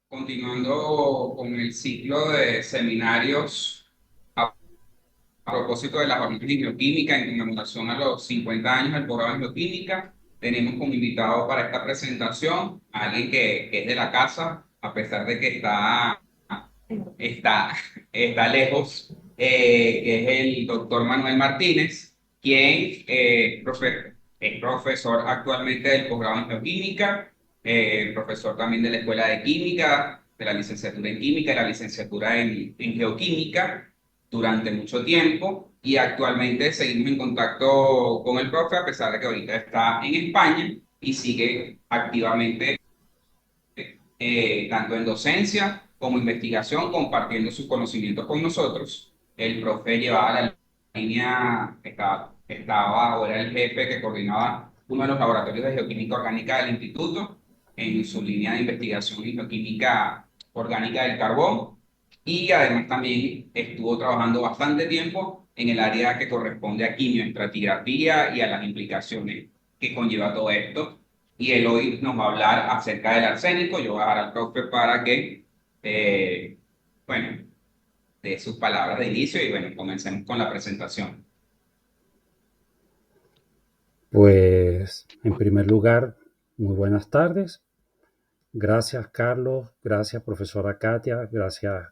Continuando con el ciclo de seminarios a propósito de las jornadas de bioquímica en conmemoración a los 50 años del programa de bioquímica, tenemos como invitado para esta presentación a alguien que es de la casa, a pesar de que está, está lejos, que es el doctor Manuel Martínez, quien es profesor actualmente del programa de bioquímica, profesor también de la Escuela de Química, de la licenciatura en Química y la licenciatura en Geoquímica durante mucho tiempo y actualmente seguimos en contacto con el profe a pesar de que ahorita está en España y sigue activamente tanto en docencia como investigación, compartiendo sus conocimientos con nosotros. El profe llevaba la línea, estaba o era el jefe que coordinaba uno de los laboratorios de geoquímica orgánica del instituto en su línea de investigación en geoquímica orgánica del carbón y además también estuvo trabajando bastante tiempo en el área que corresponde a quimioestratigrafía y a las implicaciones que conlleva todo esto y él hoy nos va a hablar acerca del arsénico. Yo voy a dar al profe para que, eh, bueno, dé sus palabras de inicio y bueno, comencemos con la presentación. Pues, en primer lugar, muy buenas tardes. Gracias, Carlos. Gracias, profesora Katia. Gracias,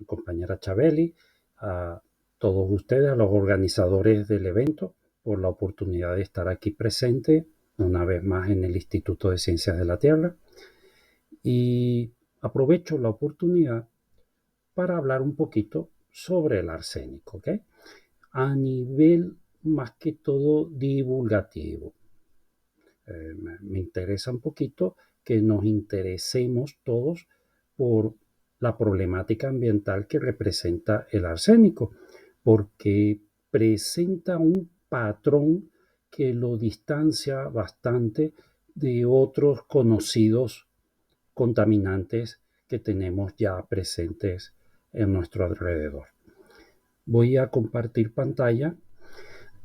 compañera Chabeli. A todos ustedes, a los organizadores del evento, por la oportunidad de estar aquí presente una vez más en el Instituto de Ciencias de la Tierra. Y aprovecho la oportunidad para hablar un poquito sobre el arsénico, ¿ok? A nivel más que todo divulgativo. Me interesa un poquito que nos interesemos todos por la problemática ambiental que representa el arsénico, porque presenta un patrón que lo distancia bastante de otros conocidos contaminantes que tenemos ya presentes en nuestro alrededor. Voy a compartir pantalla.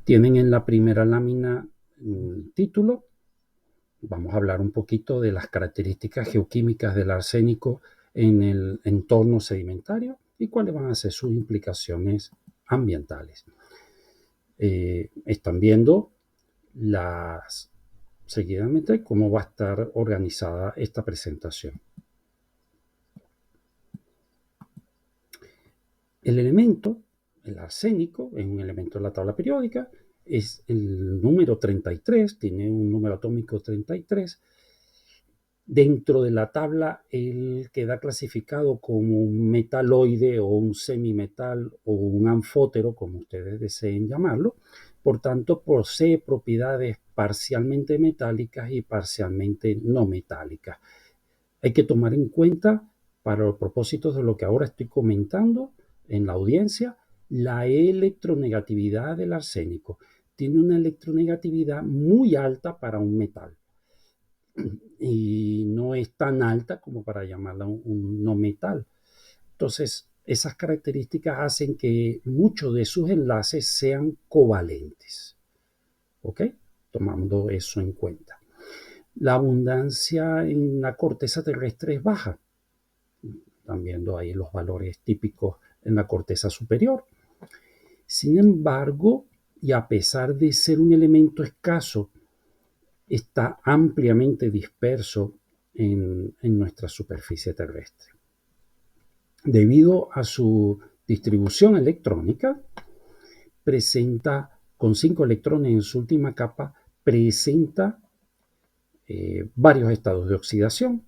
Tienen en la primera lámina título. Vamos a hablar un poquito de las características geoquímicas del arsénico en el entorno sedimentario y cuáles van a ser sus implicaciones ambientales. Están viendo seguidamente cómo va a estar organizada esta presentación. El elemento, el arsénico, es un elemento de la tabla periódica, es el número 33, tiene un número atómico 33. Dentro de la tabla, él queda clasificado como un metaloide o un semimetal o un anfótero, como ustedes deseen llamarlo. Por tanto, posee propiedades parcialmente metálicas y parcialmente no metálicas. Hay que tomar en cuenta, para los propósitos de lo que ahora estoy comentando en la audiencia, la electronegatividad del arsénico. Tiene una electronegatividad muy alta para un metal y no es tan alta como para llamarla un no metal. Entonces, esas características hacen que muchos de sus enlaces sean covalentes. ¿Ok? Tomando eso en cuenta. La abundancia en la corteza terrestre es baja. Están viendo ahí los valores típicos en la corteza superior. Sin embargo, y a pesar de ser un elemento escaso, está ampliamente disperso en nuestra superficie terrestre. Debido a su distribución electrónica, presenta con 5 electrones en su última capa, presenta varios estados de oxidación.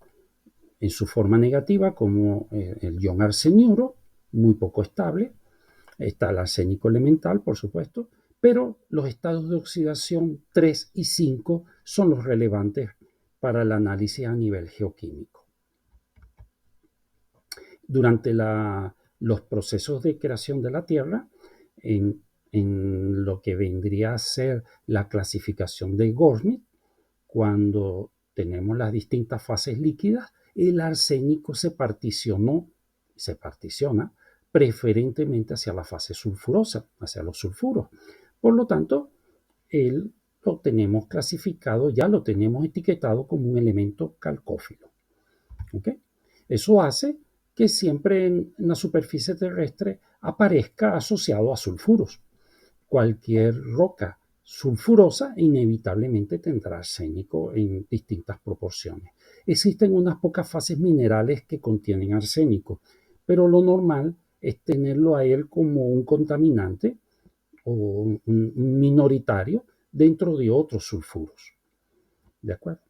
En su forma negativa, como el ion arseniuro, muy poco estable. Está el arsénico elemental, por supuesto, pero los estados de oxidación 3 y 5 son los relevantes para el análisis a nivel geoquímico. Durante los procesos de creación de la Tierra, en lo que vendría a ser la clasificación de Goldschmidt, cuando tenemos las distintas fases líquidas, el arsénico se particiona preferentemente hacia la fase sulfurosa, hacia los sulfuros. Por lo tanto, él lo tenemos clasificado, ya lo tenemos etiquetado como un elemento calcófilo. ¿Okay? Eso hace que siempre en la superficie terrestre aparezca asociado a sulfuros. Cualquier roca sulfurosa inevitablemente tendrá arsénico en distintas proporciones. Existen unas pocas fases minerales que contienen arsénico, pero lo normal es tenerlo a él como un contaminante o un minoritario dentro de otros sulfuros. ¿De acuerdo?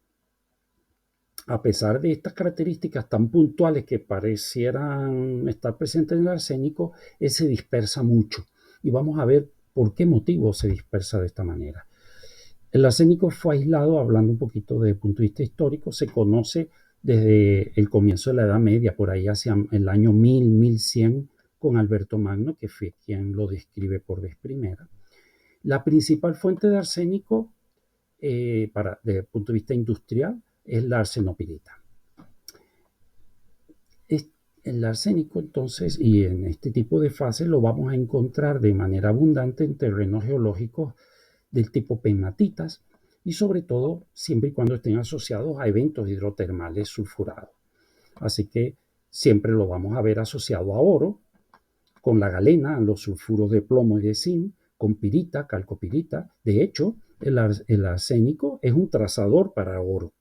A pesar de estas características tan puntuales que parecieran estar presentes en el arsénico, él se dispersa mucho. Y vamos a ver por qué motivo se dispersa de esta manera. El arsénico fue aislado, hablando un poquito desde el punto de vista histórico, se conoce desde el comienzo de la Edad Media, por ahí hacia el año 1000, 1100, con Alberto Magno, que fue quien lo describe por vez primera. La principal fuente de arsénico, desde el punto de vista industrial, es la arsenopirita. El arsénico, entonces, y en este tipo de fases lo vamos a encontrar de manera abundante en terrenos geológicos del tipo pegmatitas y sobre todo siempre y cuando estén asociados a eventos hidrotermales sulfurados. Así que siempre lo vamos a ver asociado a oro, con la galena, los sulfuros de plomo y de zinc, con pirita, calcopirita. De hecho, el arsénico es un trazador para oro.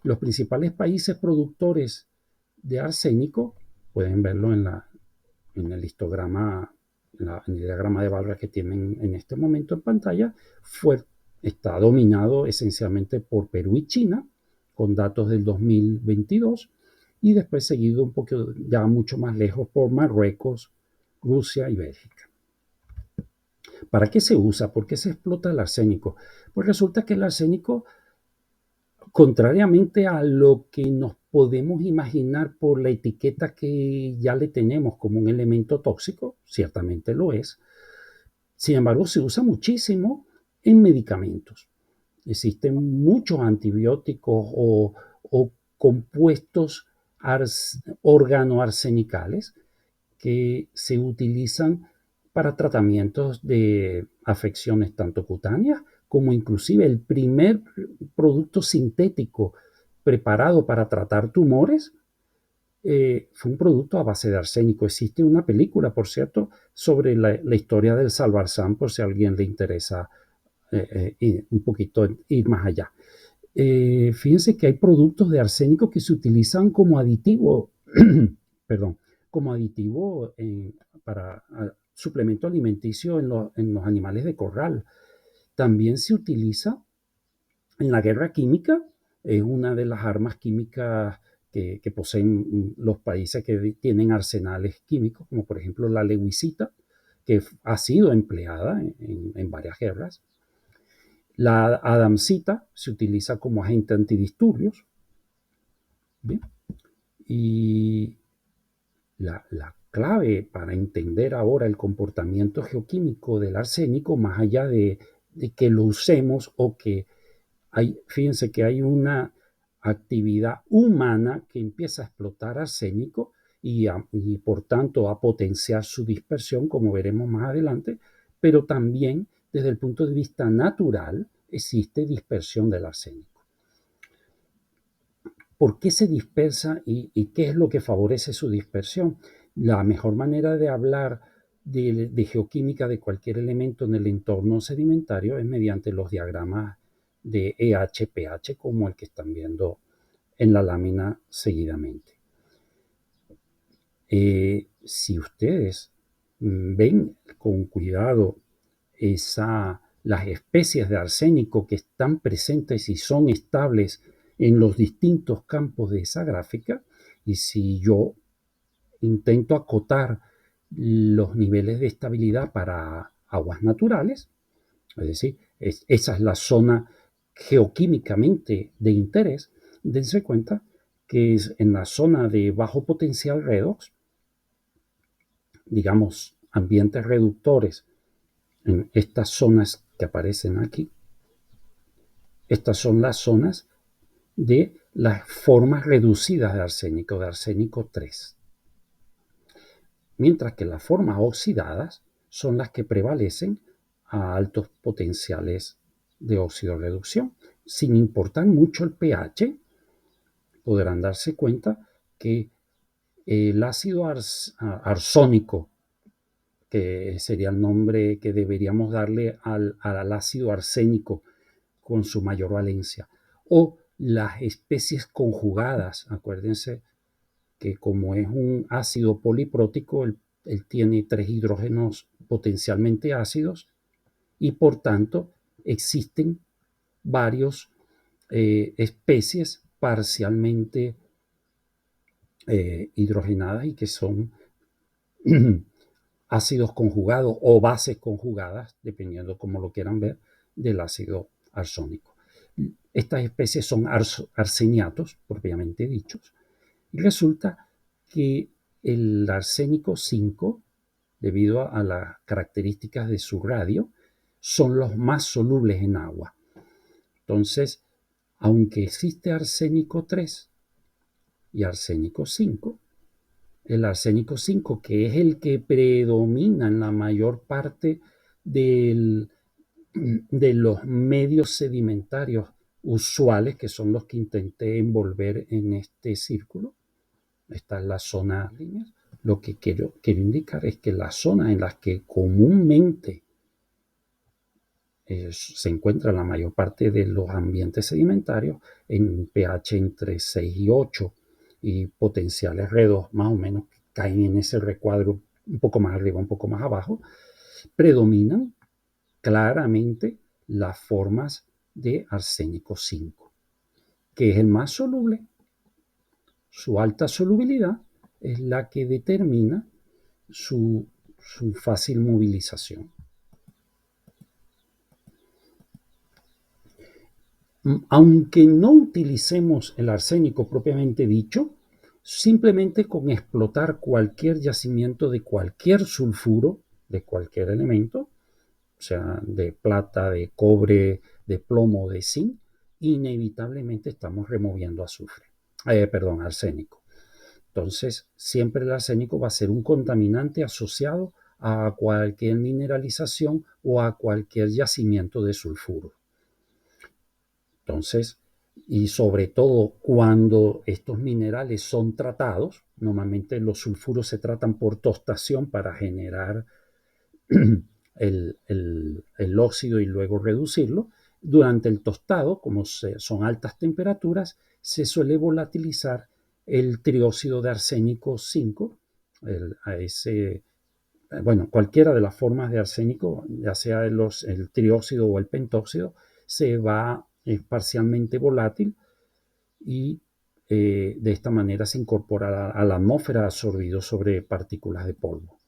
Los principales países productores de arsénico, pueden verlo en el histograma, en el diagrama de barras que tienen en este momento en pantalla, está dominado esencialmente por Perú y China, con datos del 2022, y después seguido un poco ya mucho más lejos por Marruecos, Rusia y Bélgica. ¿Para qué se usa? ¿Por qué se explota el arsénico? Pues resulta que el arsénico, contrariamente a lo que nos podemos imaginar por la etiqueta que ya le tenemos como un elemento tóxico, ciertamente lo es. Sin embargo, se usa muchísimo en medicamentos. Existen muchos antibióticos o compuestos organoarsenicales que se utilizan para tratamientos de afecciones tanto cutáneas como inclusive el primer producto sintético preparado para tratar tumores fue un producto a base de arsénico. Existe una película, por cierto, sobre la historia del Salvarsan, por si a alguien le interesa un poquito ir más allá. Fíjense que hay productos de arsénico que se utilizan como aditivo, perdón, como aditivo para suplemento alimenticio en los animales de corral. También se utiliza en la guerra química, es una de las armas químicas que poseen los países que tienen arsenales químicos, como por ejemplo la lewisita, que ha sido empleada en varias guerras. La adamcita se utiliza como agente antidisturbios. ¿Bien? Y la clave para entender ahora el comportamiento geoquímico del arsénico, más allá de que lo usemos o que fíjense que hay una actividad humana que empieza a explotar arsénico y por tanto a potenciar su dispersión, como veremos más adelante, pero también desde el punto de vista natural existe dispersión del arsénico. ¿Por qué se dispersa y qué es lo que favorece su dispersión? La mejor manera de hablar de geoquímica de cualquier elemento en el entorno sedimentario es mediante los diagramas de EH-pH, como el que están viendo en la lámina seguidamente. Si ustedes ven con cuidado las especies de arsénico que están presentes y son estables en los distintos campos de esa gráfica, y si yo intento acotar los niveles de estabilidad para aguas naturales, es decir, esa es la zona geoquímicamente de interés, dense cuenta que es en la zona de bajo potencial redox, digamos, ambientes reductores, en estas zonas que aparecen aquí, estas son las zonas de las formas reducidas de arsénico 3. Mientras que las formas oxidadas son las que prevalecen a altos potenciales de oxidorreducción. Sin importar mucho el pH, podrán darse cuenta que el ácido arsónico, que sería el nombre que deberíamos darle al ácido arsénico con su mayor valencia, o las especies conjugadas. Acuérdense que como es un ácido poliprótico, él tiene 3 hidrógenos potencialmente ácidos y por tanto existen varios especies parcialmente hidrogenadas y que son ácidos conjugados o bases conjugadas, dependiendo cómo lo quieran ver, del ácido arsónico. Estas especies son arseniatos, propiamente dichos, y resulta que el arsénico 5, debido a las características de su radio, son los más solubles en agua. Entonces, aunque existe arsénico 3 y arsénico 5, el arsénico 5, que es el que predomina en la mayor parte de los medios sedimentarios usuales, que son los que intenté envolver en este círculo. Esta es la zona lineal. Lo que quiero indicar es que las zonas en las que comúnmente se encuentra la mayor parte de los ambientes sedimentarios en pH entre 6 y 8 y potenciales R2 más o menos caen en ese recuadro un poco más arriba, un poco más abajo, predominan claramente las formas de arsénico 5, que es el más soluble. Su alta solubilidad es la que determina su fácil movilización. Aunque no utilicemos el arsénico propiamente dicho, simplemente con explotar cualquier yacimiento de cualquier sulfuro, de cualquier elemento, o sea, de plata, de cobre, de plomo, de zinc, inevitablemente estamos removiendo arsénico. Entonces, siempre el arsénico va a ser un contaminante asociado a cualquier mineralización o a cualquier yacimiento de sulfuro. Entonces, y sobre todo cuando estos minerales son tratados, normalmente los sulfuros se tratan por tostación para generar el óxido y luego reducirlo. Durante el tostado, como son altas temperaturas, se suele volatilizar el trióxido de arsénico 5, cualquiera de las formas de arsénico, ya sea el trióxido o el pentóxido, se va parcialmente volátil y de esta manera se incorpora a la atmósfera absorbido sobre partículas de polvo.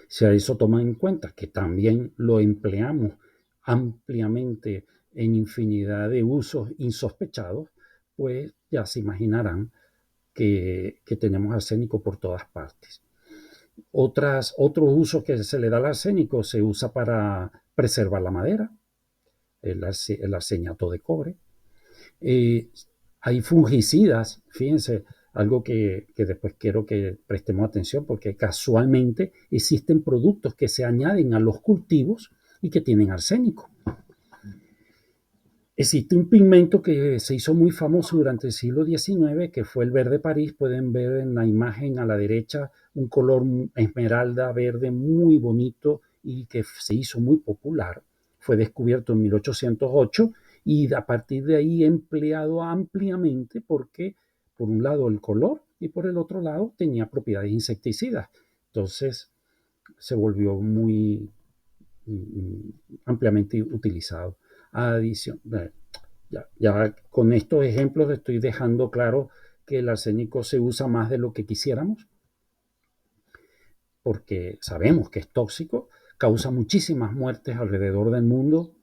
Si a eso toman en cuenta que también lo empleamos ampliamente en infinidad de usos insospechados, pues ya se imaginarán que tenemos arsénico por todas partes. Otros usos que se le da al arsénico: se usa para preservar la madera, el arseniato de cobre. Hay fungicidas, fíjense, algo que después quiero que prestemos atención, porque casualmente existen productos que se añaden a los cultivos y que tienen arsénico. Existe un pigmento que se hizo muy famoso durante el siglo XIX, que fue el verde París. Pueden ver en la imagen a la derecha un color esmeralda verde muy bonito y que se hizo muy popular. Fue descubierto en 1808 y a partir de ahí empleado ampliamente porque, por un lado, el color y por el otro lado tenía propiedades insecticidas. Entonces se volvió muy ampliamente utilizado. Ya con estos ejemplos estoy dejando claro que el arsénico se usa más de lo que quisiéramos, porque sabemos que es tóxico, causa muchísimas muertes alrededor del mundo.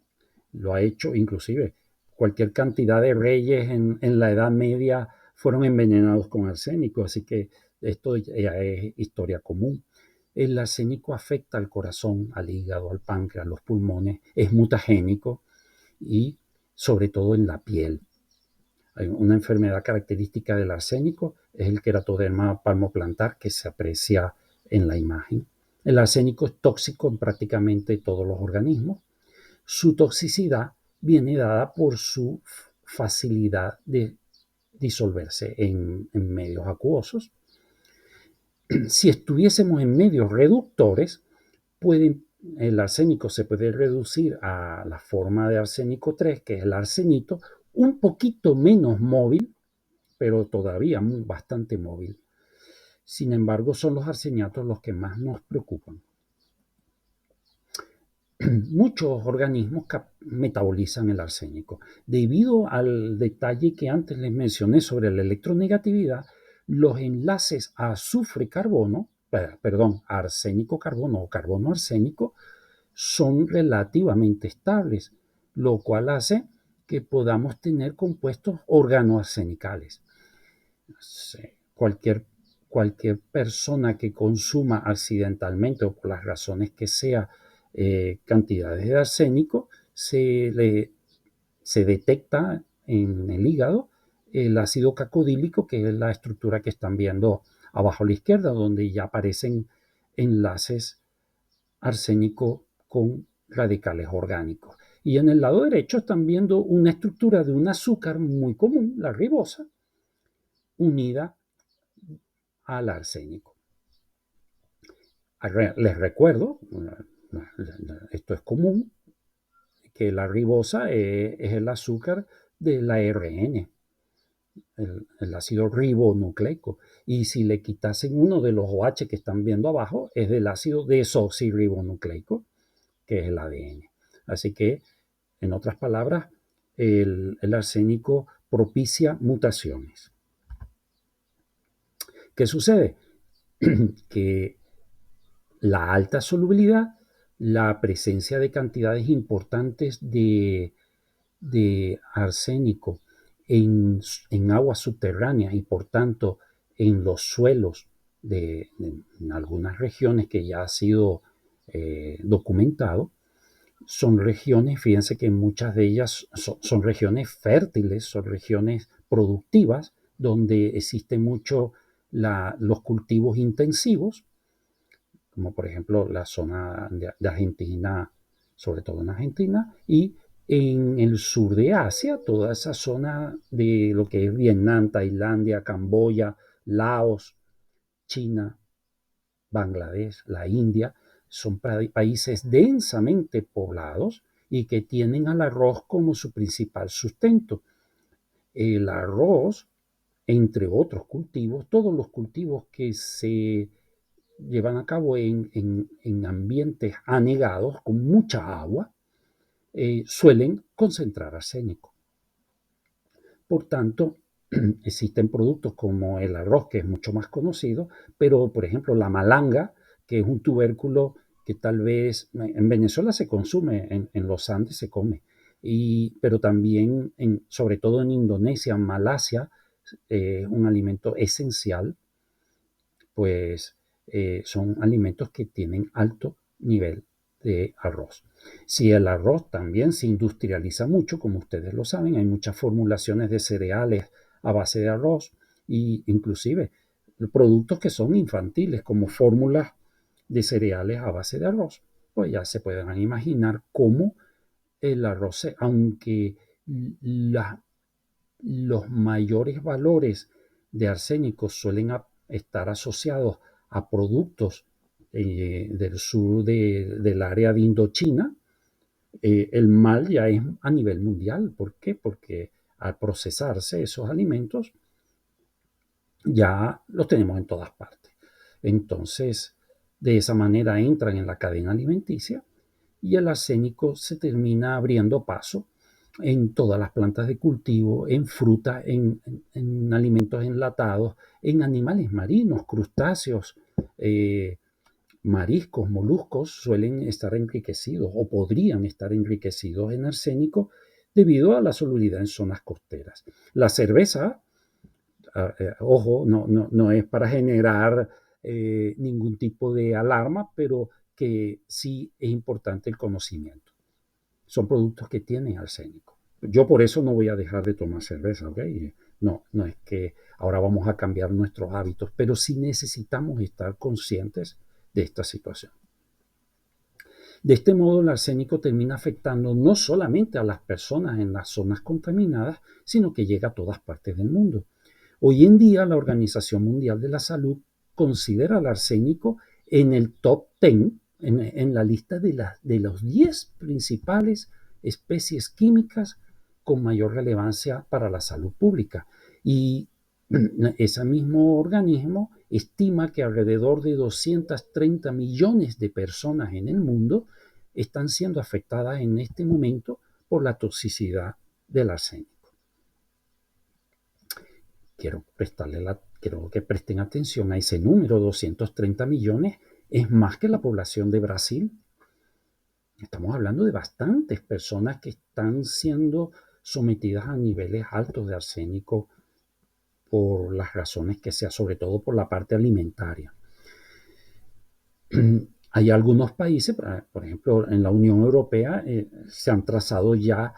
Lo ha hecho, inclusive cualquier cantidad de reyes en la Edad Media fueron envenenados con arsénico, así que esto ya es historia común. El arsénico afecta al corazón, al hígado, al páncreas, los pulmones, es mutagénico y sobre todo en la piel. Hay una enfermedad característica del arsénico, es el queratoderma palmoplantar, que se aprecia en la imagen. El arsénico es tóxico en prácticamente todos los organismos. Su toxicidad viene dada por su facilidad de disolverse en medios acuosos. Si estuviésemos en medios reductores, el arsénico se puede reducir a la forma de arsénico 3, que es el arsenito, un poquito menos móvil, pero todavía bastante móvil. Sin embargo, son los arseniatos los que más nos preocupan. Muchos organismos metabolizan el arsénico. Debido al detalle que antes les mencioné sobre la electronegatividad, los enlaces a azufre-carbono, arsénico-carbono o carbono-arsénico, son relativamente estables, lo cual hace que podamos tener compuestos organoarsenicales. Cualquier persona que consuma accidentalmente o por las razones que sea cantidades de arsénico, se detecta en el hígado el ácido cacodílico, que es la estructura que están viendo abajo a la izquierda, donde ya aparecen enlaces arsénico con radicales orgánicos. Y en el lado derecho están viendo una estructura de un azúcar muy común, la ribosa, unida al arsénico. Les recuerdo, esto es común, que la ribosa es el azúcar del ARN, el ácido ribonucleico. Y si le quitasen uno de los OH que están viendo abajo, es del ácido desoxirribonucleico, que es el ADN. Así que, en otras palabras, el arsénico propicia mutaciones. ¿Qué sucede? Que la alta solubilidad, la presencia de cantidades importantes de arsénico en aguas subterráneas y por tanto en los suelos en algunas regiones que ya ha sido documentado, son regiones, fíjense que muchas de ellas son regiones fértiles, son regiones productivas, donde existen mucho los cultivos intensivos, como por ejemplo la zona de Argentina, sobre todo en Argentina, y en el sur de Asia, toda esa zona de lo que es Vietnam, Tailandia, Camboya, Laos, China, Bangladesh, la India, son países densamente poblados y que tienen al arroz como su principal sustento. El arroz, entre otros cultivos, todos los cultivos que se llevan a cabo en ambientes anegados, con mucha agua, suelen concentrar arsénico. Por tanto, existen productos como el arroz, que es mucho más conocido, pero por ejemplo la malanga, que es un tubérculo que tal vez en Venezuela se consume, en los Andes se come, pero también, sobre todo en Indonesia, en Malasia, un alimento esencial, pues son alimentos que tienen alto nivel de arroz. Si el arroz también se industrializa mucho, como ustedes lo saben, hay muchas formulaciones de cereales a base de arroz e inclusive productos que son infantiles, como fórmulas de cereales a base de arroz, pues ya se pueden imaginar cómo el arroz, aunque los mayores valores de arsénico suelen estar asociados a productos del sur del área de Indochina, el mal ya es a nivel mundial. ¿Por qué? Porque al procesarse esos alimentos ya los tenemos en todas partes. Entonces, de esa manera entran en la cadena alimenticia y el arsénico se termina abriendo paso en todas las plantas de cultivo, en frutas, en alimentos enlatados, en animales marinos, crustáceos, mariscos, moluscos, suelen estar enriquecidos o podrían estar enriquecidos en arsénico debido a la solubilidad en zonas costeras. La cerveza, ojo, no es para generar ningún tipo de alarma, pero que sí es importante el conocimiento. Son productos que tienen arsénico. Yo por eso no voy a dejar de tomar cerveza, ¿ok? No es que ahora vamos a cambiar nuestros hábitos, pero sí necesitamos estar conscientes de esta situación. De este modo, el arsénico termina afectando no solamente a las personas en las zonas contaminadas, sino que llega a todas partes del mundo. Hoy en día, la Organización Mundial de la Salud considera al arsénico en el top 10, en la lista de los 10 principales especies químicas con mayor relevancia para la salud pública. Y ese mismo organismo estima que alrededor de 230 millones de personas en el mundo están siendo afectadas en este momento por la toxicidad del arsénico. Quiero que presten atención a ese número, 230 millones, es más que la población de Brasil. Estamos hablando de bastantes personas que están siendo sometidas a niveles altos de arsénico por las razones que sea, sobre todo por la parte alimentaria. Hay algunos países, por ejemplo, en la Unión Europea, se han trazado ya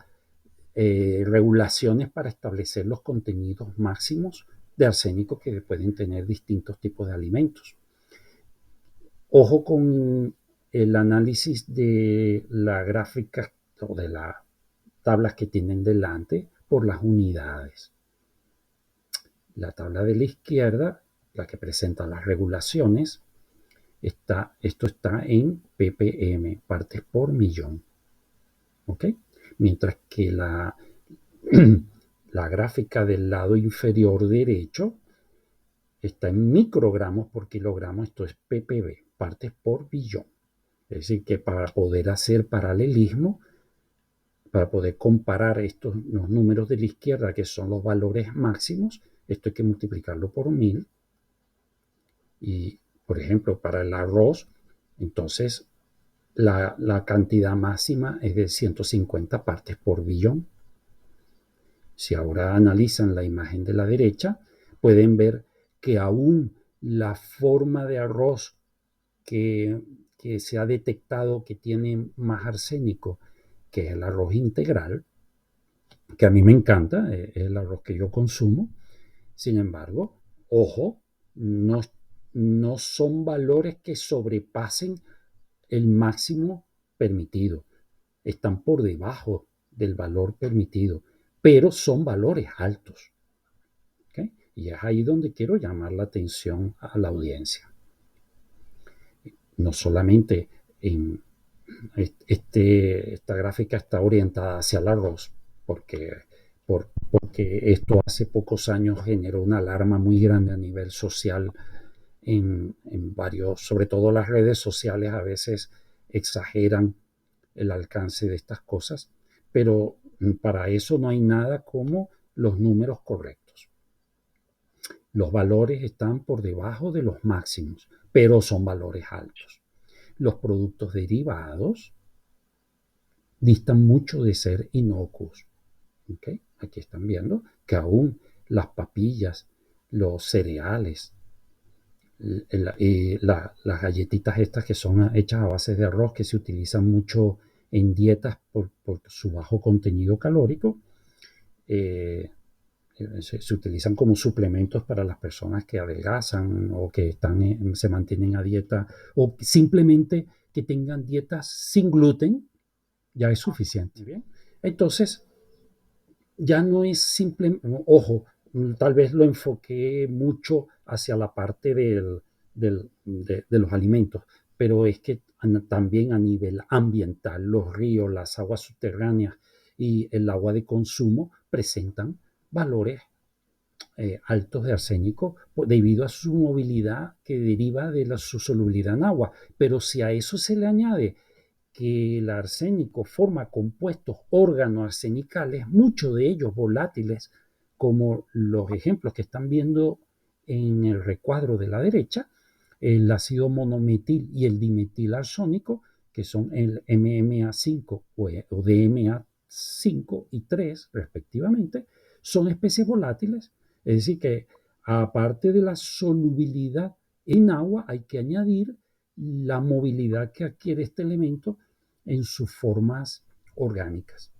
regulaciones para establecer los contenidos máximos de arsénico que pueden tener distintos tipos de alimentos. Ojo con el análisis de la gráfica o de las tablas que tienen delante por las unidades. La tabla de la izquierda, la que presenta las regulaciones, esto está en ppm, partes por millón. ¿Ok? Mientras que la gráfica del lado inferior derecho está en microgramos por kilogramo, esto es ppb, partes por billón. Es decir, que para poder hacer paralelismo, para poder comparar los números de la izquierda, que son los valores máximos, esto hay que multiplicarlo por 1000. Y, por ejemplo, para el arroz, entonces la cantidad máxima es de 150 partes por billón. Si ahora analizan la imagen de la derecha, pueden ver que aún la forma de arroz que se ha detectado que tiene más arsénico, que es el arroz integral, que a mí me encanta, es el arroz que yo consumo. Sin embargo, ojo, no son valores que sobrepasen el máximo permitido. Están por debajo del valor permitido, pero son valores altos. ¿Okay? Y es ahí donde quiero llamar la atención a la audiencia. No solamente en esta gráfica está orientada hacia el arroz, porque esto hace pocos años generó una alarma muy grande a nivel social en varios, sobre todo las redes sociales a veces exageran el alcance de estas cosas, pero para eso no hay nada como los números correctos. Los valores están por debajo de los máximos, pero son valores altos. Los productos derivados distan mucho de ser inocuos. ¿Okay? Aquí están viendo que aún las papillas, los cereales, las galletitas estas que son hechas a base de arroz, que se utilizan mucho en dietas por su bajo contenido calórico, se utilizan como suplementos para las personas que adelgazan o que se mantienen a dieta, o simplemente que tengan dietas sin gluten, ya es suficiente. Bien. Entonces, ya no es simple, ojo, tal vez lo enfoqué mucho hacia la parte de los alimentos, pero es que también a nivel ambiental, los ríos, las aguas subterráneas y el agua de consumo presentan valores altos de arsénico debido a su movilidad que deriva de su solubilidad en agua. Pero si a eso se le añade que el arsénico forma compuestos organoarsenicales, muchos de ellos volátiles, como los ejemplos que están viendo en el recuadro de la derecha, el ácido monometil y el dimetilarsónico, que son el MMA5 o DMA5 y 3 respectivamente, son especies volátiles. Es decir, que aparte de la solubilidad en agua, hay que añadir la movilidad que adquiere este elemento en sus formas orgánicas.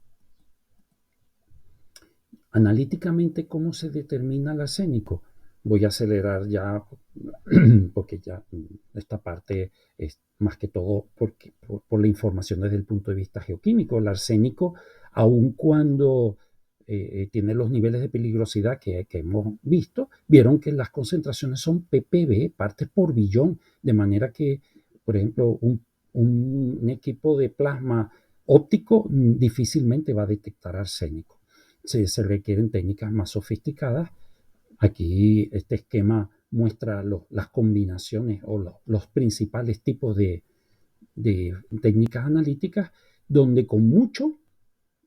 Analíticamente, ¿cómo se determina el arsénico? Voy a acelerar ya porque ya esta parte es más que todo por la información desde el punto de vista geoquímico. El arsénico, aun cuando tiene los niveles de peligrosidad que hemos visto, vieron que las concentraciones son ppb, partes por billón, de manera que, por ejemplo, un equipo de plasma óptico difícilmente va a detectar arsénico. Se requieren técnicas más sofisticadas. Aquí este esquema muestra las combinaciones o los principales tipos de técnicas analíticas, donde con mucho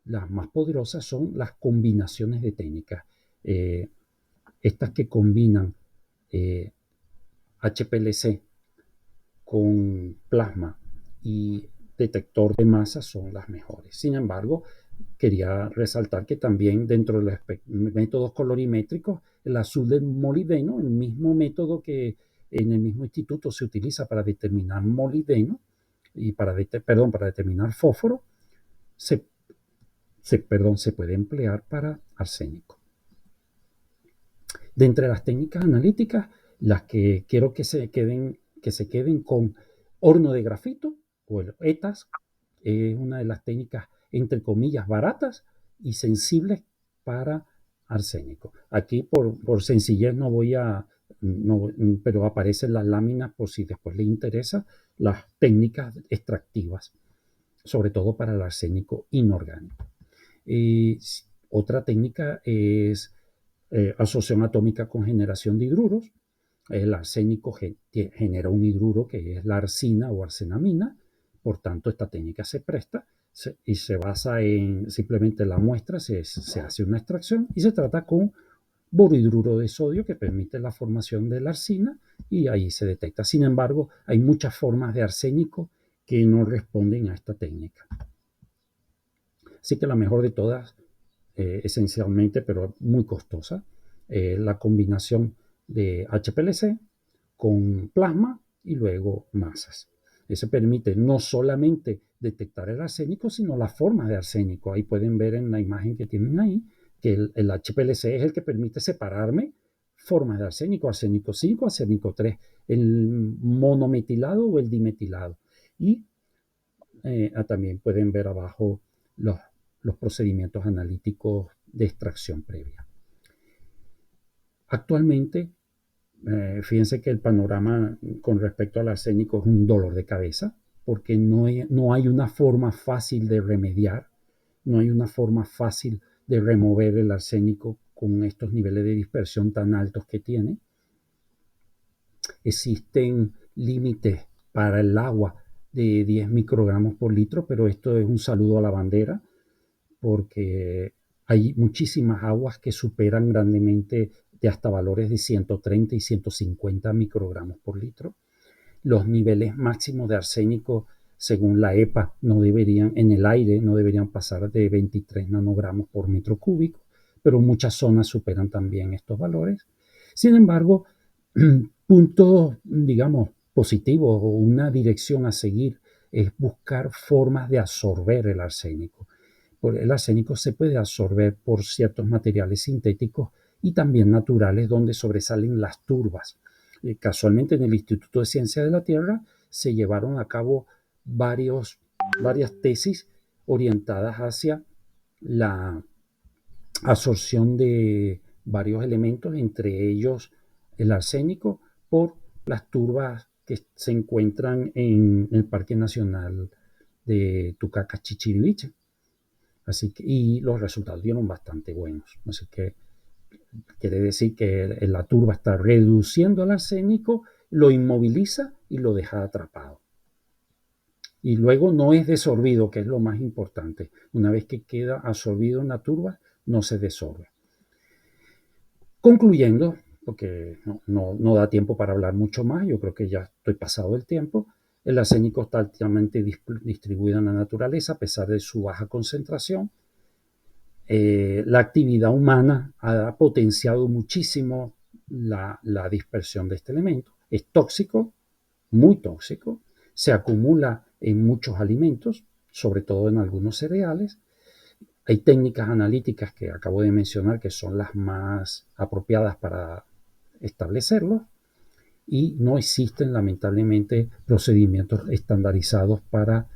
las más poderosas son las combinaciones de técnicas. Eh, Estas que combinan HPLC con plasma y detector de masa son las mejores. Sin embargo, quería resaltar que también dentro de los métodos colorimétricos, el azul del molibdeno, el mismo método que en el mismo instituto se utiliza para determinar molibdeno y para determinar fósforo, se, se puede emplear para arsénico. De entre las técnicas analíticas, las que quiero que se queden con horno de grafito o el ETAS, es una de las técnicas, entre comillas, baratas y sensibles para arsénico. Aquí por sencillez no voy a, no, pero aparecen las láminas por si después le interesa, las técnicas extractivas, sobre todo para el arsénico inorgánico. Otra técnica es asociación atómica con generación de hidruros. El arsénico genera un hidruro que es la arsina o arsenamina, por tanto esta técnica se presta y se basa en simplemente la muestra, se hace una extracción y se trata con borhidruro de sodio que permite la formación de la arsina y ahí se detecta. Sin embargo, hay muchas formas de arsénico que no responden a esta técnica. Así que la mejor de todas, esencialmente, pero muy costosa, la combinación de HPLC con plasma y luego masas. Eso permite no solamente detectar el arsénico, sino las formas de arsénico. Ahí pueden ver en la imagen que tienen ahí que el HPLC es el que permite separarme formas de arsénico, arsénico 5, arsénico 3, el monometilado o el dimetilado. Y también pueden ver abajo los procedimientos analíticos de extracción previa. Actualmente, fíjense que el panorama con respecto al arsénico es un dolor de cabeza, porque no hay una forma fácil de remediar, no hay una forma fácil de remover el arsénico con estos niveles de dispersión tan altos que tiene. Existen límites para el agua de 10 microgramos por litro, pero esto es un saludo a la bandera, porque hay muchísimas aguas que superan grandemente de hasta valores de 130 y 150 microgramos por litro. Los niveles máximos de arsénico, según la EPA, en el aire no deberían pasar de 23 nanogramos por metro cúbico, pero muchas zonas superan también estos valores. Sin embargo, puntos, digamos, positivos o una dirección a seguir es buscar formas de absorber el arsénico. El arsénico se puede absorber por ciertos materiales sintéticos y también naturales donde sobresalen las turbas. Casualmente en el Instituto de Ciencia de la Tierra se llevaron a cabo varias tesis orientadas hacia la absorción de varios elementos, entre ellos el arsénico, por las turbas que se encuentran en el Parque Nacional de Tucacas-Chichiriviche. Así que, y los resultados dieron bastante buenos. Así que quiere decir que la turba está reduciendo el arsénico, lo inmoviliza y lo deja atrapado. Y luego no es desorbido, que es lo más importante. Una vez que queda absorbido en la turba, no se desorbe. Concluyendo, porque no da tiempo para hablar mucho más, yo creo que ya estoy pasado el tiempo, el arsénico está altamente distribuido en la naturaleza a pesar de su baja concentración. La actividad humana ha potenciado muchísimo la dispersión de este elemento. Es tóxico, muy tóxico, se acumula en muchos alimentos, sobre todo en algunos cereales. Hay técnicas analíticas que acabo de mencionar que son las más apropiadas para establecerlo y no existen lamentablemente procedimientos estandarizados para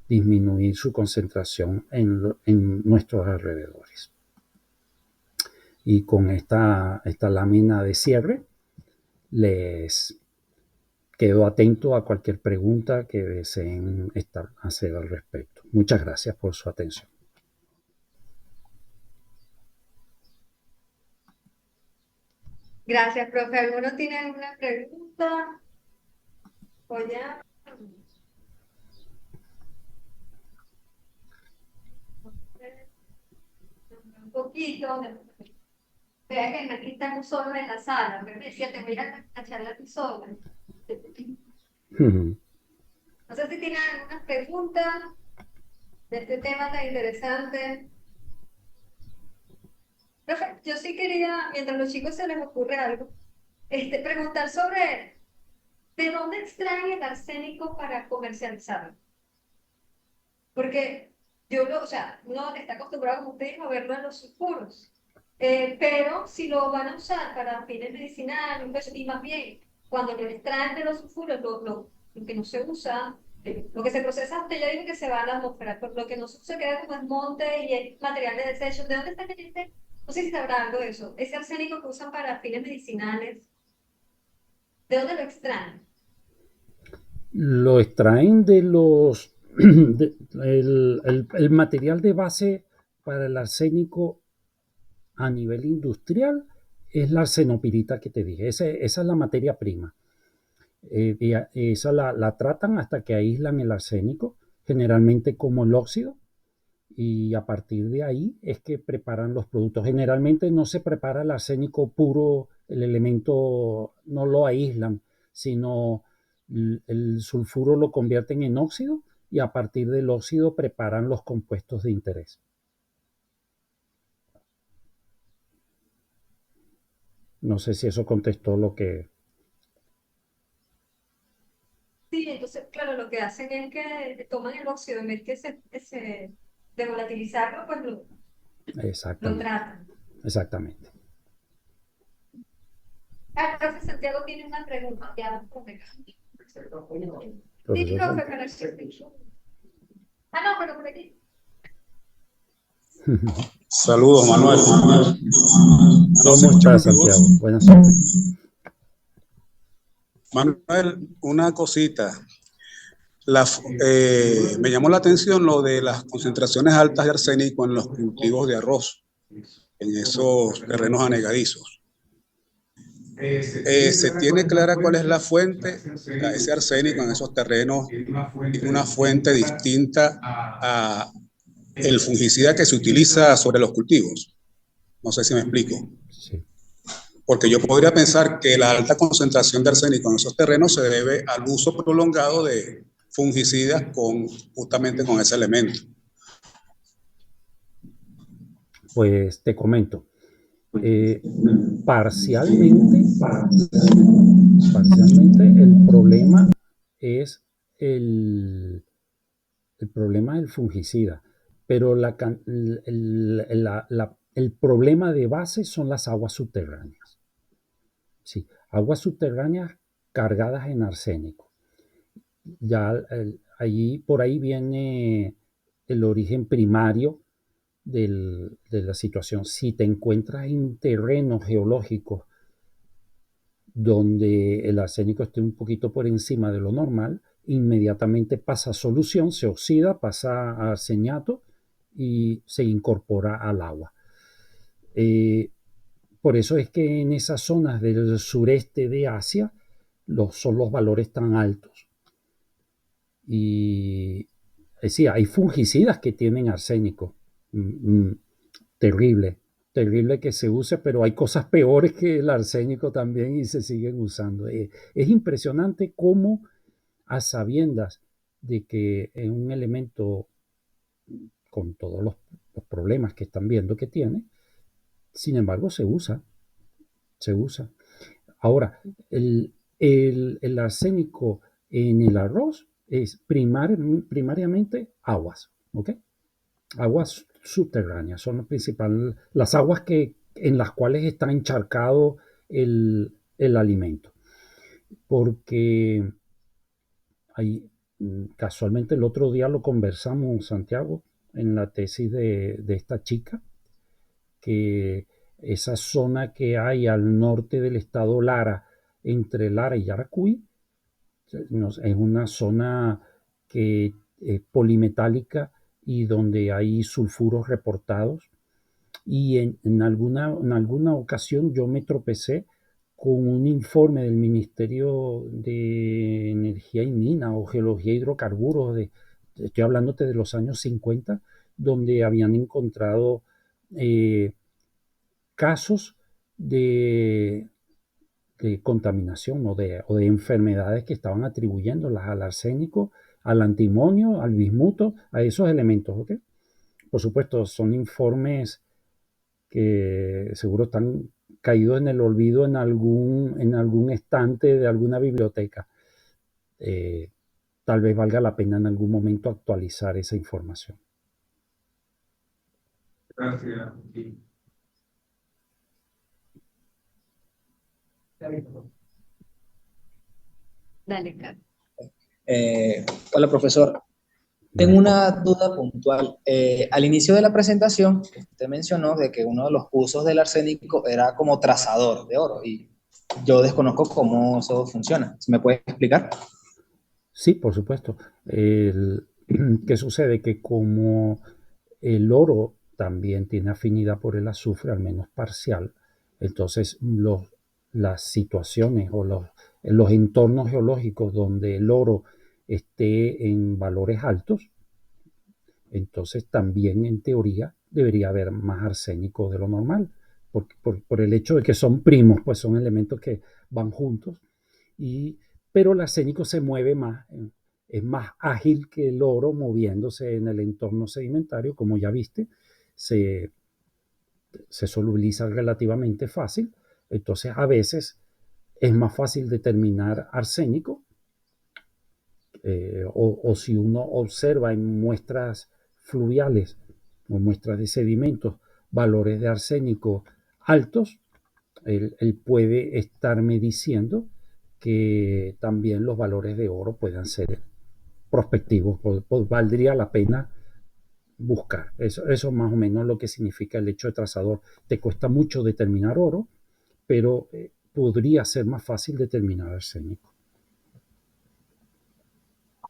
disminuir su concentración en nuestros alrededores. Y con esta lámina de cierre les quedo atento a cualquier pregunta que deseen hacer al respecto. Muchas gracias por su atención. Gracias, profe. ¿Alguno tiene alguna pregunta? O ya. Un poquito. Vea que aquí estamos solos en la sala. Me decía, te voy a charlar tú sola. No sé si tienen alguna pregunta de este tema tan interesante. Profe, yo sí quería, mientras a los chicos se les ocurre algo, preguntar sobre ¿de dónde extraen el arsénico para comercializarlo? Porque o sea, uno está acostumbrado, como usted dijo, a verlo en los sulfuros. Pero si lo van a usar para fines medicinales, pues, y más bien, cuando lo extraen de los sulfuros, lo que no se usa, lo que se procesa, usted ya dijo que se va a la atmósfera, pero lo que no se usa queda como el monte y el material de desecho. ¿De dónde está este? No sé si sabrá algo de eso. Ese arsénico que usan para fines medicinales, ¿de dónde lo extraen? Lo extraen de los... el material de base para el arsénico a nivel industrial es la arsenopirita que te dije. Esa es la materia prima. Esa la tratan hasta que aíslan el arsénico, generalmente como el óxido, y a partir de ahí es que preparan los productos. Generalmente no se prepara el arsénico puro, el elemento no lo aíslan, sino el sulfuro lo convierten en óxido y a partir del óxido preparan los compuestos de interés. No sé si eso contestó lo que... Sí, entonces, claro, lo que hacen es que toman el óxido, en vez que de volatilizarlo, pues lo Exactamente, tratan. exactamente. Ah, el profe Santiago tiene una pregunta. Ya, profe. Sí, Profesor profe, Santos. para el... Ah, no, pero por aquí. Saludos, Manuel. ¿Cómo está, Santiago? Buenas tardes. Manuel, una cosita. Me llamó la atención lo de las concentraciones altas de arsénico en los cultivos de arroz, en esos terrenos anegadizos. ¿Se tiene clara cuál es la fuente? Ese arsénico en esos terrenos tiene una fuente distinta a el fungicida que se utiliza sobre los cultivos. No sé si me explico. Sí. Porque yo podría pensar que la alta concentración de arsénico en esos terrenos se debe al uso prolongado de fungicidas justamente con ese elemento. Pues te comento. Parcialmente el problema es el problema del fungicida, pero el problema de base son las aguas subterráneas. Sí, aguas subterráneas cargadas en arsénico. Ya allí, por ahí viene el origen primario de la situación. Si te encuentras en terrenos geológicos donde el arsénico esté un poquito por encima de lo normal, inmediatamente pasa a solución, se oxida, pasa a arseniato y se incorpora al agua. Por eso es que en esas zonas del sureste de Asia son los valores tan altos. Y sí, hay fungicidas que tienen arsénico. Terrible, terrible que se use, pero hay cosas peores que el arsénico también y se siguen usando. Es impresionante cómo, a sabiendas de que es un elemento con todos los problemas que están viendo que tiene, sin embargo se usa, se usa. Ahora, el arsénico en el arroz es primariamente aguas, ¿ok? Aguas subterráneas son las principales, las aguas en las cuales está encharcado el el alimento. Porque casualmente el otro día lo conversamos, Santiago, en la tesis de esta chica, que esa zona que hay al norte del estado Lara, entre Lara y Yaracuy, es una zona que es polimetálica y donde hay sulfuros reportados. Y en alguna ocasión yo me tropecé con un informe del Ministerio de Energía y Mina o Geología e Hidrocarburos, estoy hablándote de los años 50, donde habían encontrado casos de contaminación o de enfermedades que estaban atribuyéndolas al arsénico, al antimonio, al bismuto, a esos elementos. ¿Okay? Por supuesto, son informes que seguro están caídos en el olvido en algún estante de alguna biblioteca. Tal vez valga la pena en algún momento actualizar esa información. Gracias. Dale, Carlos. Hola, profesor. Tengo una duda puntual. Al inicio de la presentación, usted mencionó de que uno de los usos del arsénico era como trazador de oro y yo desconozco cómo eso funciona. ¿Me puede explicar? Sí, por supuesto. ¿Qué sucede? Que como el oro también tiene afinidad por el azufre, al menos parcial, entonces las situaciones o los entornos geológicos donde el oro esté en valores altos, entonces también en teoría debería haber más arsénico de lo normal, por el hecho de que son primos, pues son elementos que van juntos, pero el arsénico se mueve más, es más ágil que el oro moviéndose en el entorno sedimentario, como ya viste, se solubiliza relativamente fácil, entonces a veces es más fácil determinar arsénico, o si uno observa en muestras fluviales o muestras de sedimentos valores de arsénico altos, él puede estarme diciendo que también los valores de oro puedan ser prospectivos, pues valdría la pena buscar. Eso es más o menos lo que significa el hecho de trazador. Te cuesta mucho determinar oro, pero podría ser más fácil determinar arsénico.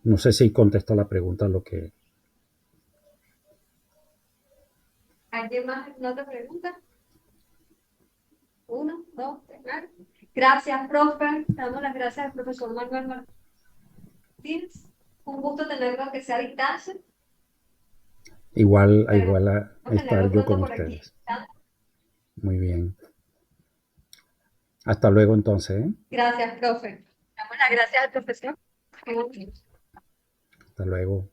No sé si contesta la pregunta lo que... ¿Alguien más? ¿No otra pregunta? Uno, dos, tres. Gracias, profe. Damos las gracias al profesor Manuel Martínez. Un gusto tenerlo, que sea a distancia. Igual a estar Tenerlo yo pronto con por aquí. ustedes. Muy bien. Hasta luego entonces. Gracias, profe. Damos las gracias al profesor. Hasta luego.